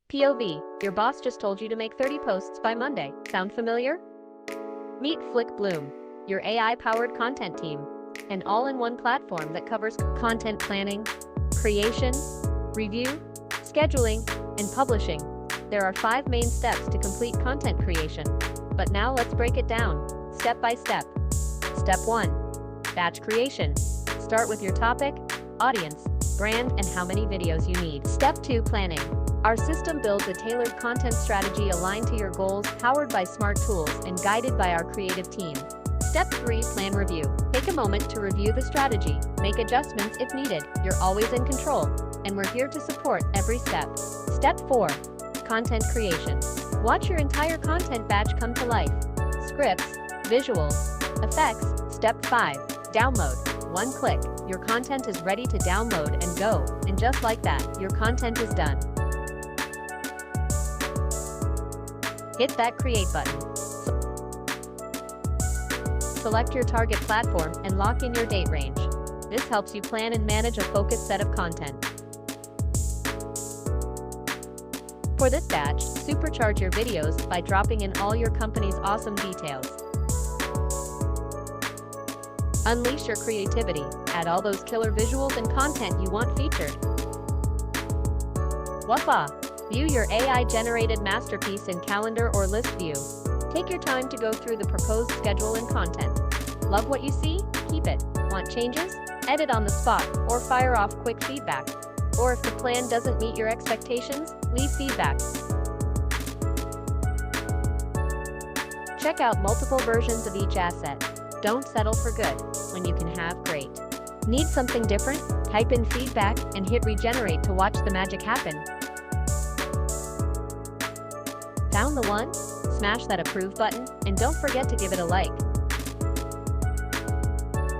POV, your boss just told you to make 30 posts by Monday. Sound familiar? Meet FlickBloom, your AI-powered content team, an all-in-one platform that covers content planning, creation, review, scheduling, and publishing. There are 5 main steps to complete content creation. But now let's break it down, step by step. Step 1. Batch creation. Start with your topic, audience, brand, and how many videos you need. Step 2. Planning. Our system builds a tailored content strategy aligned to your goals, powered by smart tools, and guided by our creative team. Step 3. Plan review. Take a moment to review the strategy, make adjustments if needed. You're always in control, and we're here to support every step. Step 4. Content creation. Watch your entire content batch come to life. Scripts, visuals, effects. Step 5. Download. One click, your content is ready to download and go, and just like that, your content is done. Hit that create button. Select your target platform and lock in your date range. This helps you plan and manage a focused set of content. For this batch, supercharge your videos by dropping in all your company's awesome details. Unleash your creativity, add all those killer visuals and content you want featured. Voila! View your AI-generated masterpiece in Calendar or List View. Take your time to go through the proposed schedule and content. Love what you see? Keep it. Want changes? Edit on the spot, or fire off quick feedback. Or if the plan doesn't meet your expectations, leave feedback. Check out multiple versions of each asset. Don't settle for good when you can have great. Need something different? Type in feedback and hit regenerate to watch the magic happen. Found the one? Smash that approve button and don't forget to give it a like.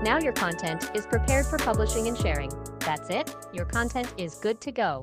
Now your content is prepared for publishing and sharing. That's it, your content is good to go.